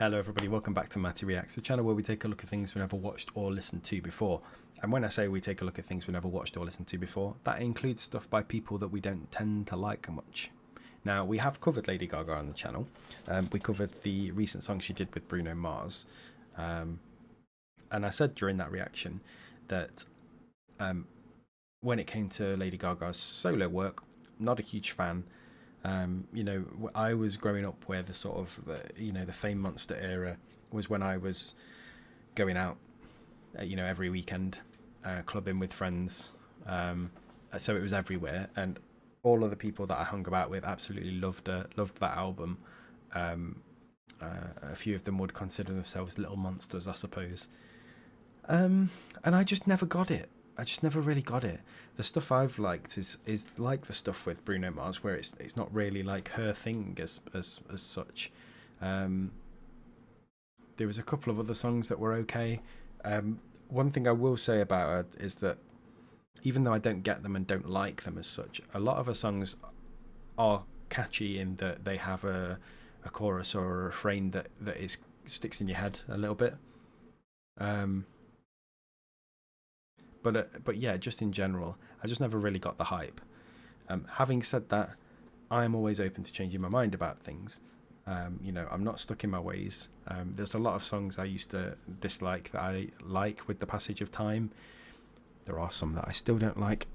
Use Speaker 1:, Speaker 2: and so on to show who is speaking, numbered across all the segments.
Speaker 1: Hello everybody, welcome back to Matty Reacts, the channel where we take a look at things we never watched or listened to before. And when I say we take a look at things we never watched or listened to before, that includes stuff by people that we don't tend to like much. Now, we have covered Lady Gaga on the channel. We covered the recent song she did with Bruno Mars. And I said during that reaction that when it came to Lady Gaga's solo work, not a huge fan. I was growing up where the sort of, the Fame Monster era was when I was going out, every weekend, clubbing with friends. So it was everywhere. And all of the people that I hung about with absolutely loved that album. A few of them would consider themselves little monsters, I suppose. And I just never got it. I just never really got it. The stuff I've liked is like the stuff with Bruno Mars, where it's not really like her thing as such. There was a couple of other songs that were okay. One thing I will say about her is that even though I don't get them and don't like them as such, a lot of her songs are catchy in that they have a chorus or a refrain that sticks in your head a little bit. But yeah, just in general, I just never really got the hype. Having said that, I am always open to changing my mind about things. I'm not stuck in my ways. There's a lot of songs I used to dislike that I like with the passage of time. There are some that I still don't like,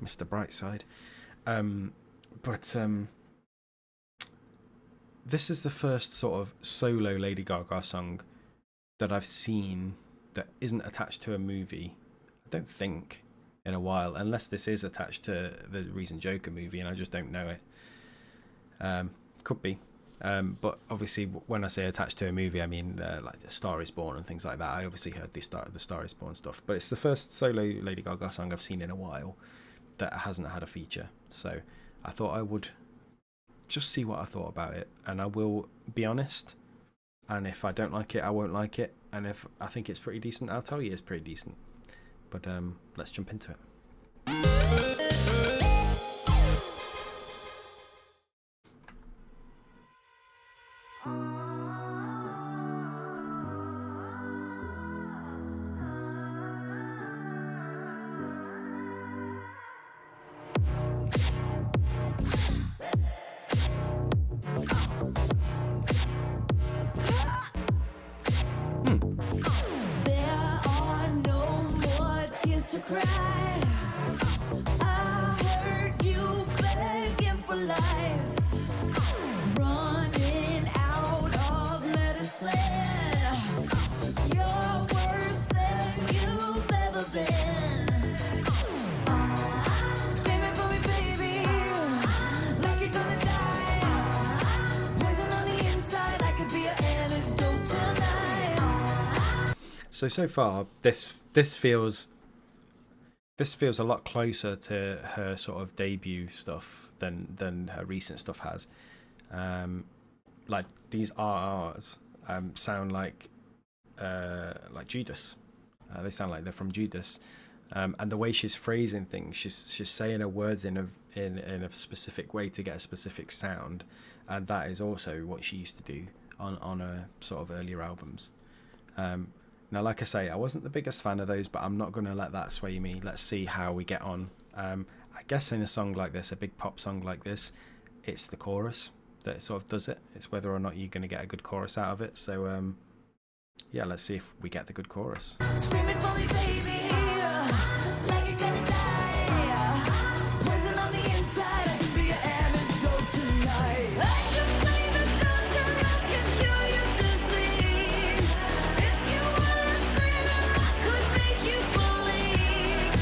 Speaker 1: Mr. Brightside. But this is the first sort of solo Lady Gaga song that I've seen that isn't attached to a movie. I don't think in a while, unless this is attached to the recent Joker movie and I just don't know it. Could be. But obviously when I say attached to a movie, I mean like The Star Is Born and things like that. I obviously heard the Star Is Born stuff, but it's the first solo Lady Gaga song I've seen in a while that hasn't had a feature. So I thought I would just see what I thought about it, and I will be honest, and if I don't like it, I won't like it, and if I think it's pretty decent, I'll tell you it's pretty decent. But let's jump into it.
Speaker 2: There are no more tears to cry. I heard you begging for life, running out of medicine. You're worse than you've ever been. Screaming for me, baby, like you're gonna die. Poison on the inside, I could be an antidote tonight.
Speaker 1: So far, this feels a lot closer to her sort of debut stuff than her recent stuff has. Like these RRs sound like Judas. They sound like they're from Judas, and the way she's phrasing things, she's saying her words in a specific way to get a specific sound, and that is also what she used to do on her sort of earlier albums. Now, like I say, I wasn't the biggest fan of those, but I'm not going to let that sway me. Let's see how we get on. I guess in a song like this, a big pop song like this, it's the chorus that sort of does it. It's whether or not you're going to get a good chorus out of it. So, yeah, let's see if we get the good chorus.
Speaker 2: Screaming for me, baby, like you're gonna die. Poison on the inside, I can be an antidote tonight. I can play the doctor, I can cure your disease. If you were a sinner, I could make you believe.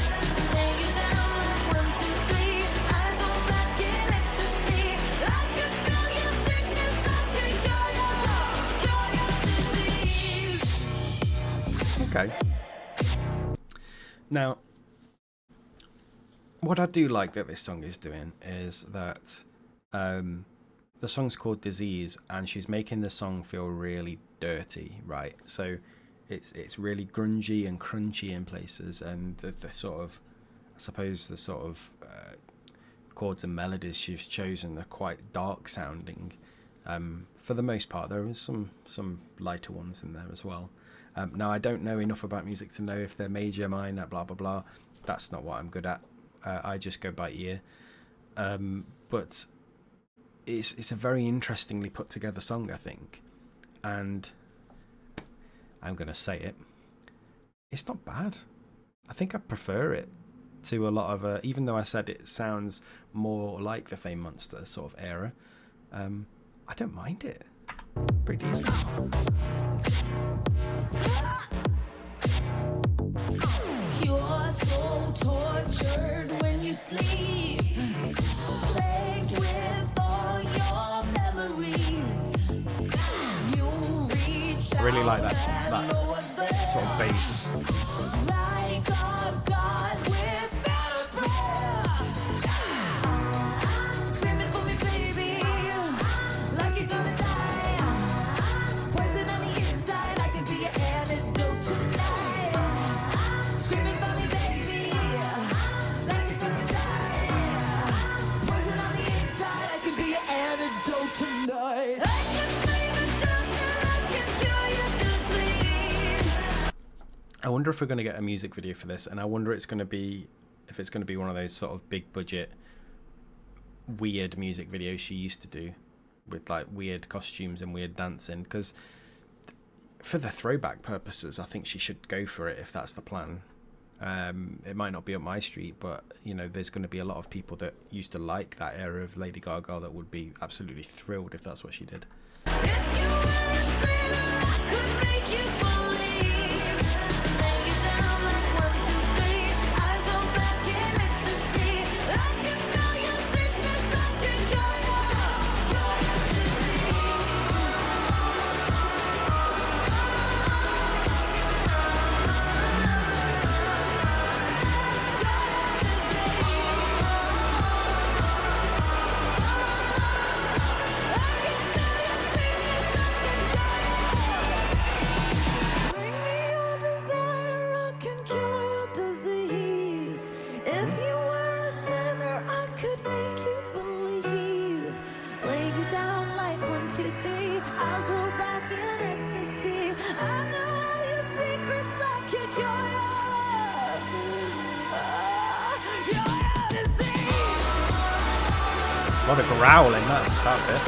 Speaker 2: Lay you down like 1, 2, 3, eyes on black in ecstasy. I could spell your sickness, I can cure your disease.
Speaker 1: Okay. Now, what I do like that this song is doing is that the song's called Disease, and she's making the song feel really dirty, right? So it's really grungy and crunchy in places, and the sort of, I suppose, the sort of chords and melodies she's chosen are quite dark sounding. For the most part, there are some lighter ones in there as well. Now, I don't know enough about music to know if they're major, minor, blah blah blah. That's not what I'm good at. I just go by ear. But it's a very interestingly put together song, I think, and I'm gonna say it. It's not bad. I think I prefer it to a lot of, even though I said it sounds more like the Fame Monster sort of era. I don't mind it. Pretty decent.
Speaker 2: You're so tortured when you sleep, plagued with all your memories. You reach
Speaker 1: I really like
Speaker 2: out
Speaker 1: that
Speaker 2: and no one's there.
Speaker 1: sort of bass.
Speaker 2: Like a god without a prayer. Screaming for me, baby, like you're gonna die. Poison on the inside, I could be your antidote tonight. Screaming for me, baby, like you're gonna die. Poison on the inside, I could be your antidote tonight. I can be the doctor, I can cure your disease.
Speaker 1: I wonder if we're going to get a music video for this, and I wonder if it's going to be one of those sort of big budget, weird music videos she used to do, with like weird costumes and weird dancing. Because for the throwback purposes, I think she should go for it if that's the plan. It might not be up my street, but you know, there's going to be a lot of people that used to like that era of Lady Gaga that would be absolutely thrilled if that's what she did.
Speaker 2: If you were a sinner, I could make you believe. Lay you down like 1, 2, 3. Eyes on back in ecstasy. I can smell your sickness. I can cure your disease. Bring me your desire, I can cure your disease. If you were a sinner, I could make you believe. Lay you down like 1, 2, 3. Eyes roll back in ecstasy. I know all your secrets, I can cure your disease.
Speaker 1: A lot of growling that bit.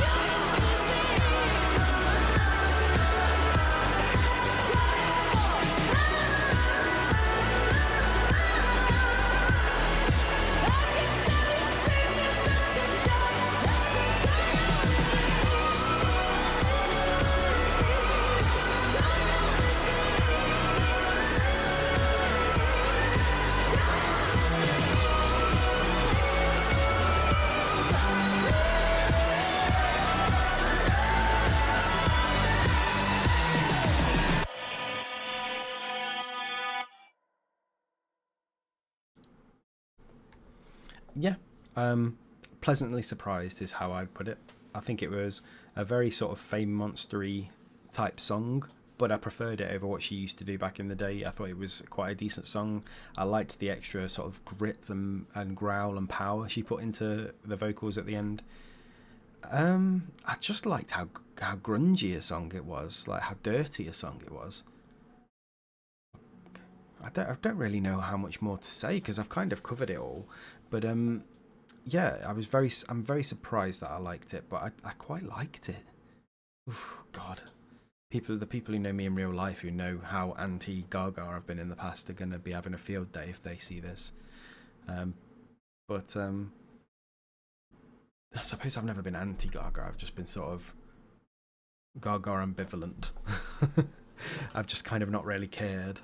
Speaker 1: Yeah, pleasantly surprised is how I'd put it. I think it was a very sort of Fame Monstery type song, but I preferred it over what she used to do back in the day. I thought it was quite a decent song. I liked the extra sort of grit and growl and power she put into the vocals at the end. I just liked how grungy a song it was, like how dirty a song it was. I don't really know how much more to say because I've kind of covered it all, but yeah, I'm very surprised that I liked it, but I quite liked it. Oof, God, the people who know me in real life, who know how anti Gaga I've been in the past, are gonna be having a field day if they see this. But I suppose I've never been anti Gaga. I've just been sort of Gaga ambivalent. I've just kind of not really cared.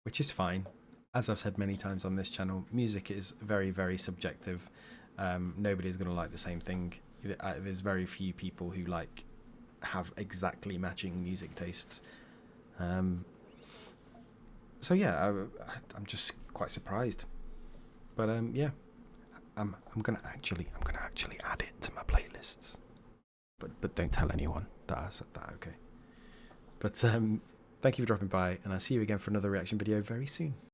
Speaker 1: Which is fine. As I've said many times on this channel, music is very, very subjective. Nobody's going to like the same thing. There's very few people who have exactly matching music tastes. So yeah, I'm just quite surprised. But yeah, I'm gonna actually add it to my playlists. But don't tell anyone that I said that. Okay. But thank you for dropping by, and I'll see you again for another reaction video very soon.